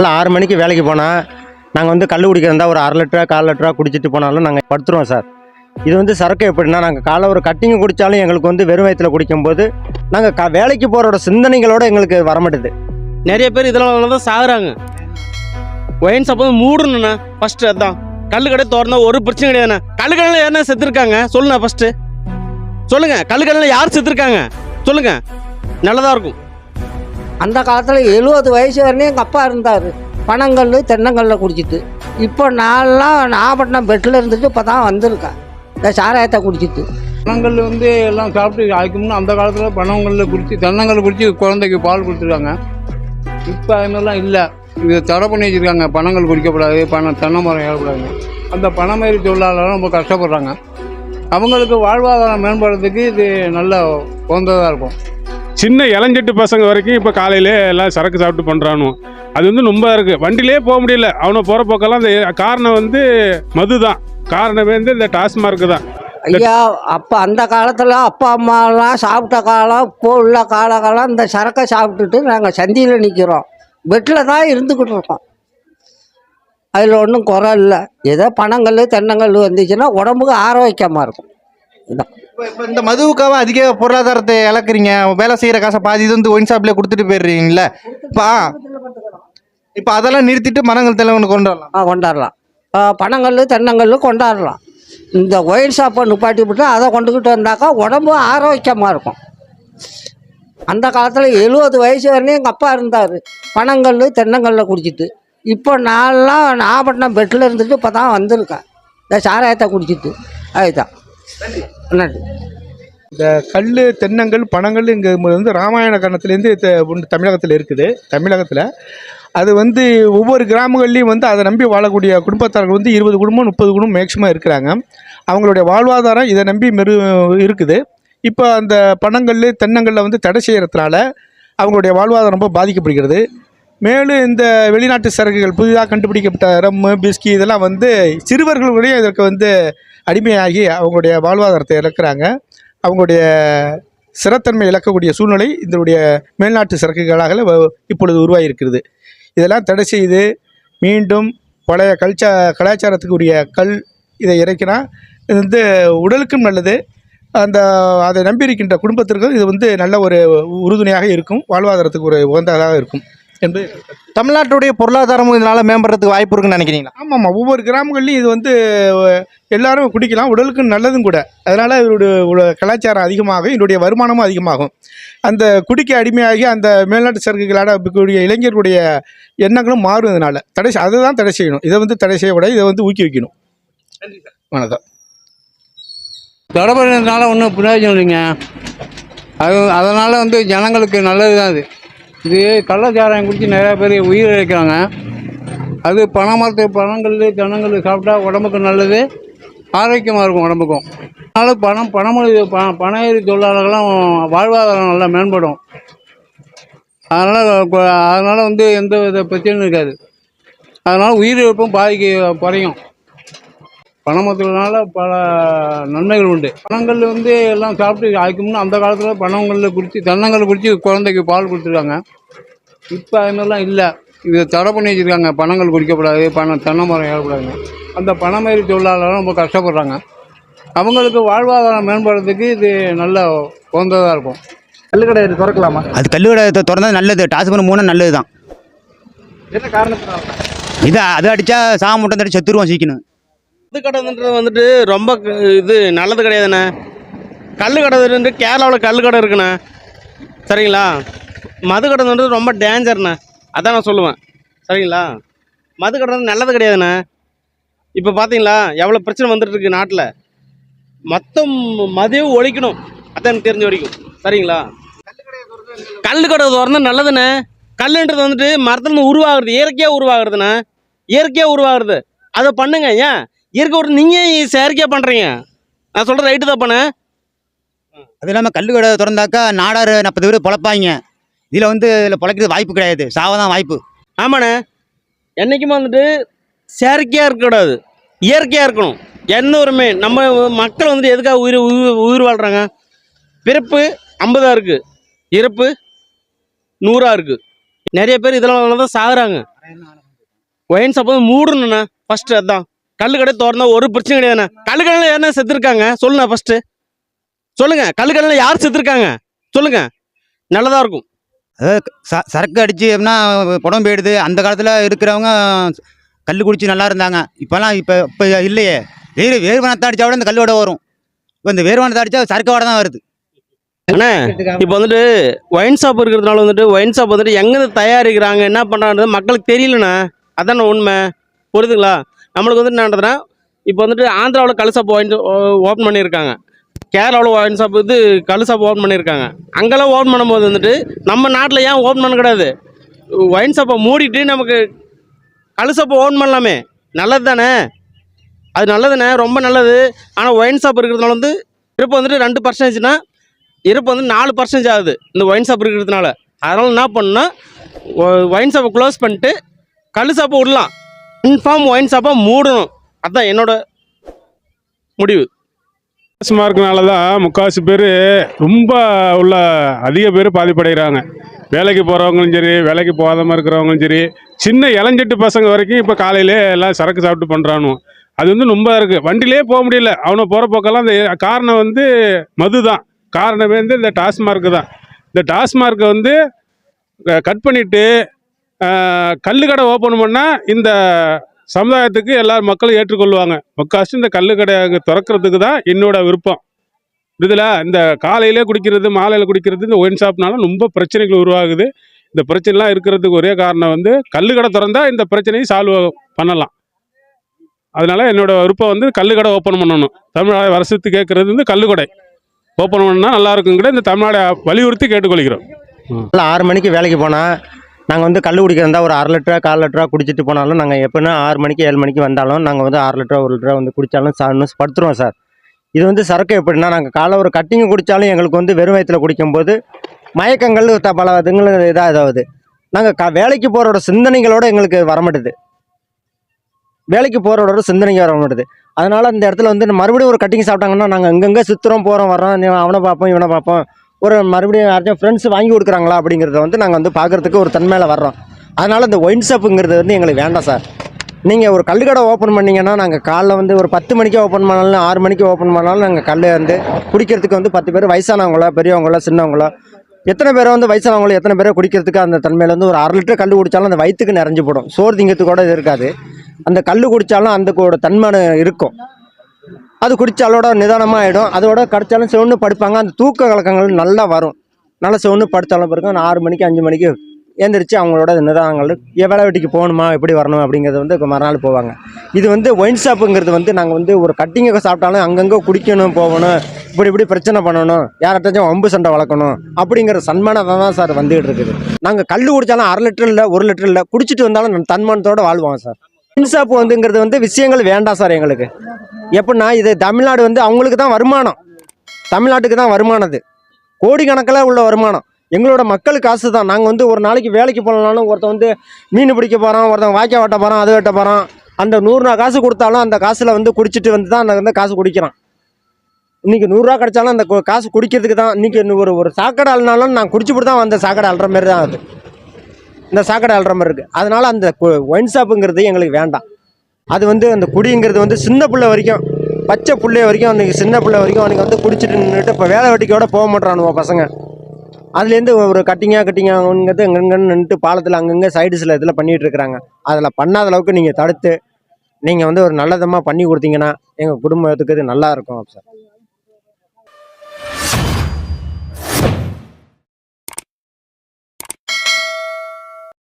6 மணிக்கு வேலைக்கு போனால் நாங்கள் வந்து கல் குடிக்கிறதா ஒரு 1/2 லிட்டரா 1/4 லிட்டரா குடிச்சிட்டு போனாலும் நாங்கள் படுத்துருவோம் சார். இது வந்து சரக்கு எப்படின்னா, நாங்கள் காலை ஒரு கட்டிங்கு குடித்தாலும் எங்களுக்கு வந்து வெறும் வயிற்றில் குடிக்கும்போது நாங்கள் வேலைக்கு போகிறோட சிந்தனைகளோடு எங்களுக்கு வரமாட்டுது. நிறைய பேர் இதெல்லாம் தான் சாகுறாங்க. ஒயின் ஷாப் வந்து மூடணுண்ணா ஃபஸ்ட்டு. அதுதான் கல் கடை திறந்தா ஒரு பிரச்சனை கிடையாதுண்ணா. கல் கடையில் யாருன்னா செத்துருக்காங்க சொல்லுண்ணா ஃபஸ்ட்டு சொல்லுங்கள். கல் கடையில் யார் செத்துருக்காங்க சொல்லுங்கள், நல்லதாக இருக்கும். அந்த காலத்தில் 70 வயசு வரையும் எங்கள் அப்பா இருந்தார், பனங்கல் தென்னங்கல்ல குடிச்சிட்டு. இப்போ நான்லாம் நாகப்பட்டினம் பெட்டில் இருந்துட்டு இப்போ தான் வந்திருக்கேன் இந்த சாராயத்தை குடிச்சிட்டு. பனங்கல் வந்து எல்லாம் சாப்பிட்டு ஆய்க்கும்னு அந்த காலத்தில் பனங்கல்ல குடிச்சு தென்னங்கல் குடிச்சு குழந்தைக்கு பால் கொடுத்துருக்காங்க. இப்போ அதுமாதிரிலாம் இல்லை. இது தடை பண்ணி வச்சுருக்காங்க. பனங்கல் குடிக்கக்கூடாது, தென்னை மரம் ஏறக்கூடாது. அந்த பனைமேரி தொழிலாளர்கள் ரொம்ப கஷ்டப்படுறாங்க. அவங்களுக்கு வாழ்வாதாரம் மேம்படுறதுக்கு இது நல்ல உகந்ததாக இருக்கும். சின்ன இளஞ்சட்டு பசங்க வரைக்கும் இப்போ காலையிலே எல்லாம் சரக்கு சாப்பிட்டு பண்ணுறானு. அது வந்து ரொம்ப இருக்குது. வண்டியிலே போக முடியல. அவனை போகிற போக்கெல்லாம் இந்த காரணம் வந்து மது தான். காரணமே வந்து இந்த டாஸ்மார்க்கு தான். ஐயா, அப்போ அந்த காலத்தில் அப்பா அம்மாலாம் சாப்பிட்ட காலம், இப்போ உள்ள காலம் இந்த சரக்கை சாப்பிட்டுட்டு நாங்கள் சந்தியில் நிற்கிறோம். பெட்டில் தான் இருந்துக்கிட்டு இருக்கோம். அதில் ஒன்றும் குறை இல்லை. ஏதோ பனங்கல் தென்னங்கல் வந்துச்சுன்னா உடம்புக்கு ஆரோக்கியமாக இருக்கும். இதான் இப்போ இந்த மதுவுக்காக அதிக பொருளாதாரத்தை இழக்கிறீங்க. வேலை செய்கிற காசை பாதி இது வந்து ஒயின் ஷாப்லேயே கொடுத்துட்டு போயிடுறீங்களே. இப்போ அதெல்லாம் நிறுத்திட்டு மரங்கள் தென்னங்கன்று கொண்டாடலாம். கொண்டாடலாம். பனங்கல் தென்னங்கல் கொண்டாடலாம். இந்த ஒயின் ஷாப்பை நிப்பாட்டி விட்டு அதை கொண்டுக்கிட்டு வந்தாக்கா உடம்பு ஆரோக்கியமாக இருக்கும். அந்த காலத்தில் 70 வயசு வரையும் எங்கள் அப்பா இருந்தார், பனங்கல் தென்னங்கல்ல குடிச்சிட்டு. இப்போ நான்லாம் நாகப்பட்டினம் பெட்டில் இருந்துட்டு இப்போ தான் வந்திருக்கேன் இந்த சாராயத்தை குடிச்சிட்டு. அதுதான் நன்றி. இந்த கல் தென்னங்கள் பனங்கள் இங்கே வந்து ராமாயண காலத்துலேருந்து தமிழகத்தில் இருக்குது. தமிழகத்தில் அது வந்து ஒவ்வொரு கிராமங்கள்லேயும் வந்து அதை நம்பி வாழக்கூடிய குடும்பத்தார்கள் வந்து 20 குடும்பம் 30 குடும்பம் மேக்சிமம் இருக்கிறாங்க. அவங்களுடைய வாழ்வாதாரம் இதை நம்பி இருக்குது. இப்போ அந்த பனங்கள் தென்னங்களில் வந்து தடை செய்கிறதுனால அவங்களுடைய வாழ்வாதாரம் ரொம்ப பாதிக்கப்படுகிறது. மேலும் இந்த வெளிநாட்டு சரக்குகள் புதிதாக கண்டுபிடிக்கப்பட்ட ரம்மு பிஸ்கி இதெல்லாம் வந்து சிறுவர்களுடைய இதற்கு வந்து அடிமையாகி அவங்களுடைய வாழ்வாதாரத்தை இழக்கிறாங்க. அவங்களுடைய சிறத்தன்மை இழக்கக்கூடிய சூழ்நிலை இதனுடைய மேல்நாட்டு சரக்குகளாக இப்பொழுது உருவாகியிருக்கிறது. இதெல்லாம் தடை செய்து மீண்டும் பழைய கலாச்சாரத்துக்குரிய கல் இதை இறக்கினா இது வந்து உடலுக்கும் நல்லது. அதை நம்பியிருக்கின்ற குடும்பத்திற்கும் இது வந்து நல்ல ஒரு உறுதுணையாக இருக்கும். வாழ்வாதாரத்துக்கு ஒரு உகந்ததாக இருக்கும் என்று தமிழ்நாட்டுடைய பொருளாதாரமும் இதனால் மேம்படுறதுக்கு வாய்ப்பு இருக்குன்னு நினைக்கிறீங்களா? ஆமாம், ஒவ்வொரு கிராமங்கள்லையும் இது வந்து எல்லாரும் குடிக்கலாம், உடலுக்கு நல்லதும் கூட. அதனால் இதனுடைய கலாச்சாரம் அதிகமாகும், இதனுடைய வருமானமும் அதிகமாகும். அந்த குடிக்க அடிமையாகி அந்த மேல்நாட்டு சரக்குகளான இருக்கக்கூடிய இளைஞர்களுடைய எண்ணங்களும் மாறும். இதனால் அதுதான் தடை செய்யணும். இதை வந்து தடை செய்யக்கூடாது, இதை வந்து ஊக்குவிக்கணும். வணக்கம். தடை பண்ணதுனால ஒன்றும் பிரயோஜனம் இல்லைங்க. அதனால் வந்து ஜனங்களுக்கு நல்லது தான். இது கள்ளச்சாராயம் குடித்து நிறையா பேர் உயிர் இழக்கிறாங்க. அது பனைமரத்து பனங்கல் தென்னங்கல் சாப்பிட்டா உடம்புக்கு நல்லது, ஆரோக்கியமாக இருக்கும் உடம்புக்கும். அதனால் பனையேறி தொழிலாளர்கள்லாம் வாழ்வாதாரம் நல்லா மேம்படும். அதனால் வந்து எந்த வித பிரச்சனையும் இருக்காது. அதனால் உயிரிழப்பும் குறையும். பனைமரத்துனால பல நன்மைகள் உண்டு. பனங்கல் வந்து எல்லாம் சாப்பிட்டு ஆய்க்கும்னு அந்த காலத்தில் பனங்கல்ல குடிச்சு தென்னங்கல் குடிச்சு குழந்தைக்கு பால் கொடுத்துருக்காங்க. இப்போ அதுமாதிரிலாம் இல்லை. இது தடை பண்ணி வச்சுருக்காங்க. பனங்கல் குடிக்கக்கூடாது, தென்னை மரம் ஏறக்கூடாதுங்க. அந்த பனைமேரி தொழிலாளர்கள் ரொம்ப கஷ்டப்படுறாங்க. அவங்களுக்கு வாழ்வாதாரம் மேம்படுறதுக்கு இது நல்ல உகந்ததாக இருக்கும். கல்லுக்கடை திறக்கலாமா? அது கல்லுக்கடை திறந்தா நல்லது. டாஸ்மார்க் மூணு நல்லது தான். என்ன காரணத்தினால? இது அது அடித்தா சாமுட்டம் தடி செத்துருவோம் சீக்கிரம். மது கடைன்றது வந்துட்டு ரொம்ப இது நல்லது கிடையாதுண்ணே. கல் கடை கேரளாவில் கல் கடை இருக்குண்ணே, சரிங்களா? மது கடைன்றது ரொம்ப டேஞ்சர்ண்ணே, அதான் நான் சொல்லுவேன், சரிங்களா? மது கடை நல்லது கிடையாதுண்ணே. இப்போ பார்த்தீங்களா எவ்வளோ பிரச்சனை வந்துட்டுருக்கு நாட்டில். மொத்தம் மதியம் ஒழிக்கணும், அதான் எனக்கு தெரிஞ்ச வரைக்கும், சரிங்களா? கல் கடை திறந்தா நல்லதுண்ணே. கல்லுன்றது வந்துட்டு மரத்துலேருந்து உருவாகிறது, இயற்கையாக உருவாகிறதுண்ணே, இயற்கையாக உருவாகிறது. அதை பண்ணுங்க. ஏன் இயற்கை ஒரு நீங்கள் செயற்கையாக பண்ணுறீங்க? நான் சொல்கிற ரைட்டு தான் பண்ண. அது இல்லாமல் கல் கடை திறந்தாக்கா நாடார் 40 பேர் பொழைப்பாங்க. இதில் வந்து இதில் பொழைக்கிறது வாய்ப்பு கிடையாது, சாவதான் வாய்ப்பு. ஆமாண்ணே, என்றைக்குமே வந்துட்டு செயற்கையாக இருக்கக்கூடாது, இயற்கையாக இருக்கணும். எந்த ஒருமே நம்ம மக்கள் வந்துட்டு எதுக்காக உயிர் வாழ்கிறாங்க? பிறப்பு 50 இருக்குது, இறப்பு 100 இருக்குது. நிறைய பேர் இதெல்லாம் தான் சாகுறாங்க. ஒயின் ஷாப் வந்து மூடணுண்ணா ஃபர்ஸ்ட். அதான் கல்லு கடை திறந்தா ஒரு பிரச்சனை கிடையாதுண்ணா. கல்லு கடையில் யாருன்னா செத்துருக்காங்க சொல்லுண்ணா ஃபர்ஸ்ட். சொல்லுங்க, கல்லு கடையில் யார் செத்துருக்காங்க சொல்லுங்க, நல்லதா இருக்கும். அதாவது சரக்கு அடிச்சு அப்படின்னா புடம் போயிடுது. அந்த காலத்தில் இருக்கிறவங்க கல் குடிச்சு நல்லா இருந்தாங்க. இப்போ இல்லையே. வேர்வனத்தை அடித்தா கூட இந்த கல்லோட வரும். இப்போ இந்த வேர்வனத்தை அடித்தா சரக்கு வாடை தான் வருது. அண்ணா இப்போ வந்துட்டு ஒயின் ஷாப் இருக்கிறதுனால வந்துட்டு ஒயின் ஷாப் வந்துட்டு எங்கேருந்து தயாரிக்கிறாங்க என்ன பண்ணுறான்றது மக்களுக்கு தெரியலண்ணா. அதான உண்மை, புரியுதுங்களா? நம்மளுக்கு வந்துட்டு என்னன்றதுனா இப்போ வந்துட்டு ஆந்திராவில் கல் ஷாப் ஓப்பன் பண்ணியிருக்காங்க, கேரளாவில் ஒயின் ஷாப் இது கல் ஷாப் ஓப்பன் பண்ணியிருக்காங்க. அங்கெல்லாம் ஓப்பன் பண்ணும்போது வந்துட்டு நம்ம நாட்டில் ஏன் ஓப்பன் பண்ண கிடையாது? ஒயின் ஷாப்பை மூடிட்டு நமக்கு கல் ஷாப்பை ஓப்பன் பண்ணலாமே, நல்லது தானே? அது நல்லதுண்ணே, ரொம்ப நல்லது. ஆனால் ஒயின் ஷாப் இருக்கிறதுனால வந்து இருப்பு வந்துட்டு 2%னா இருப்பு வந்து 4% ஆகுது இந்த ஒயின் ஷாப் இருக்கிறதுனால. அதனால் என்ன பண்ணணும்னா ஒயின் ஷாப்பை க்ளோஸ் பண்ணிட்டு கல் ஷாப்பை விடலாம். கன்ஃபார்ம் ஒயின் ஷாப்பை மூடணும். அதுதான் என்னோட முடிவு. டாஸ்மார்க்னால தான் முக்கால்வாசி பேர் ரொம்ப உள்ள அதிக பேர் பாதிப்படைகிறாங்க. வேலைக்கு போகிறவங்களும் சரி, வேலைக்கு போகாதமாக இருக்கிறவங்களும் சரி, சின்ன இளஞ்செட்டு பசங்க வரைக்கும் இப்போ காலையிலே எல்லாம் சரக்கு சாப்பிட்டு பண்ணுறானு. அது வந்து ரொம்ப இருக்குது. வண்டியிலே போக முடியல. அவனை போகிற போக்கெல்லாம் அந்த காரணம் வந்து மது தான். காரணமே வந்து இந்த டாஸ்மார்க்கு தான். இந்த டாஸ்மார்க்கை வந்து கட் பண்ணிவிட்டு கல்லு கடை ஓப்பன் பண்ணால் இந்த சமுதாயத்துக்கு எல்லா மக்களும் ஏற்றுக்கொள்வாங்க. முக்கால்வாசி இந்த கல்லு கடை திறக்கிறதுக்கு தான் என்னோட விருப்பம். இதில் இந்த காலையிலே குடிக்கிறது, மாலையில் குடிக்கிறது, இந்த ஒயின் ஷாப்னால ரொம்ப பிரச்சனைகள் உருவாகுது. இந்த பிரச்சனைலாம் இருக்கிறதுக்கு ஒரே காரணம் வந்து கல்லு கடை திறந்தா இந்த பிரச்சனையை சால்வ் பண்ணலாம். அதனால என்னோட விருப்பம் வந்து கல்லு கடை ஓப்பன் பண்ணணும். தமிழ்நாடு வருஷத்துக்கு கேட்கறது வந்து கல்லு கடை ஓப்பன் பண்ணால் நல்லா இருக்குங்கிற இந்த தமிழ்நாடு வலியுறுத்தி கேட்டுக்கொள்கிறோம். 6 மணிக்கு வேலைக்கு போனால் நாங்கள் வந்து கல் குடிக்கிறதா ஒரு 1/2 லிட்டரா 1/4 லிட்டரா குடிச்சிட்டு போனாலும் நாங்கள் எப்போனா 6 மணிக்கு 7 மணிக்கு வந்தாலும் நாங்கள் வந்து 6 லிட்டரா 1 லிட்டரா வந்து குடித்தாலும் படுத்துருவோம் சார். இது வந்து சரக்கு எப்படின்னா, நாங்கள் காலைல ஒரு கட்டிங்கு குடித்தாலும் எங்களுக்கு வந்து வெறும் வயிற்றில் குடிக்கும்போது மயக்கங்கள் பல இதுங்களும் இதாகுது. நாங்கள் வேலைக்கு போகிறோட சிந்தனைகளோடு எங்களுக்கு வரமாட்டுது. வேலைக்கு போகிறோட சிந்தனைக்கு வர மாட்டுது. அதனால் இந்த இடத்துல வந்து மறுபடியும் ஒரு கட்டிங் சாப்பிட்டாங்கன்னா நாங்கள் எங்கெங்கே சுற்றுறோம், போகிறோம், வரோம், அவனை பார்ப்போம், இவனை பார்ப்போம், ஒரு மறுபடியும் யாராச்சும் ஃப்ரெண்ட்ஸ் வாங்கி கொடுக்குறாங்களா அப்படிங்கிறத வந்து நாங்கள் வந்து பார்க்குறதுக்கு ஒரு தன்மையில் வர்றோம். அதனால் இந்த ஒயின் ஷாப்புங்கிறது வந்து எங்களுக்கு வேண்டாம் சார். நீங்கள் ஒரு கல்லுக்கடை ஓப்பன் பண்ணிங்கன்னா நாங்கள் காலைல வந்து ஒரு 10 மணிக்கு ஓப்பன் பண்ணாலும் 6 மணிக்கு ஓப்பன் பண்ணாலும் நாங்கள் கல் வந்து குடிக்கிறதுக்கு வந்து 10 பேர், வயசானவங்களோ பெரியவங்களோ சின்னவங்களோ எத்தனை பேரை வந்து வயசானவங்களோ எத்தனை பேரை குடிக்கிறதுக்கு அந்த தன்மையில் வந்து ஒரு 1/2 லிட்டர் கல் குடித்தாலும் அந்த வயிற்றுக்கு நிறைஞ்சு போடும். சோறு திங்கிறதுக்கு கூட இது இருக்காது. அந்த கல் குடித்தாலும் அந்த தன்மை இருக்கும். அது குடித்தாலோட நிதானமாக ஆகிடும். அதோட கடிச்சாலும் செவன்னு படுப்பாங்க. அந்த தூக்க கலக்கங்கள் நல்லா வரும். நல்லா செவன்னு படுத்தாலும் பிறகு 6 மணிக்கு 5 மணிக்கு ஏந்திரிச்சு அவங்களோட நிதானங்கள் வேலை வெட்டிக்கு போகணுமா, எப்படி வரணும் அப்படிங்கிறது வந்து மறுநாள் போவாங்க. இது வந்து ஒயின் ஷாப்புங்கிறது வந்து நாங்கள் வந்து ஒரு கட்டிங்கை சாப்பிட்டாலும் அங்கங்கே குடிக்கணும், போகணும், இப்படி பிரச்சனை பண்ணணும், யார்கிட்டாச்சும் வம்பு சண்டை வளர்க்கணும் அப்படிங்கிற சன்மானம் தான் சார் வந்துகிட்டு இருக்குது. நாங்கள் கல் குடித்தாலும் 1/2 லிட்டர் இல்லை 1 லிட்டர் இல்லை குடிச்சிட்டு வந்தாலும் தன்மானத்தோடு வாழ்வோம் சார். ஒயின் ஷாப்பு வந்துங்கிறது வந்து விஷயங்கள் வேண்டாம் சார் எங்களுக்கு. எப்படின்னா இது தமிழ்நாடு வந்து அவங்களுக்கு தான் வருமானம், தமிழ்நாட்டுக்கு தான் வருமானம். இது கோடிக்கணக்கில் உள்ள வருமானம். எங்களோட மக்கள் காசு தான். நாங்கள் வந்து ஒரு நாளைக்கு வேலைக்கு போகலனாலும் ஒருத்தன் வந்து மீன் பிடிக்க போகிறோம், ஒருத்தன் வாய்க்கால் வெட்ட போகிறான், அது வெட்ட போகிறான், அந்த 100 ரூபா காசு கொடுத்தாலும் அந்த காசில் வந்து குடிச்சிட்டு வந்து தான் அந்த காசு குடிக்கிறான். இன்றைக்கி 100 ரூபா கிடச்சாலும் அந்த காசு குடிக்கிறதுக்கு தான். இன்றைக்கி ஒரு சாக்கடை அழுனாலும் நான் குடிச்சுப்பிட்டு தான் அந்த சாக்கடை அழுற மாதிரி தான் அது. இந்த சாக்கடை அழுற மாதிரி இருக்குது. அதனால் அந்த ஒயின் ஷாப்புங்கிறது எங்களுக்கு வேண்டாம். அது வந்து அந்த குடிங்கிறது வந்து சின்ன பிள்ளை வரைக்கும், பச்சை பிள்ளைய வரைக்கும், அன்றைக்கி சின்ன பிள்ளை வரைக்கும் அன்றைக்கி வந்து குடிச்சிட்டு நின்றுட்டு இப்போ வேலை வெட்டிக்கோட போக மாட்டானுவோ பசங்க. அதுலேருந்து ஒரு கட்டிங்கிறது எங்கெங்கன்னு நின்றுட்டு பாலத்தில் அங்கங்கே சைடுஸில் இதில் பண்ணிகிட்டு இருக்கிறாங்க. அதில் பண்ணாத அளவுக்கு நீங்கள் தடுத்து நீங்கள் வந்து ஒரு நல்லதமாக பண்ணி கொடுத்தீங்கன்னா எங்கள் குடும்பத்துக்கு இது நல்லா இருக்கும் சார்.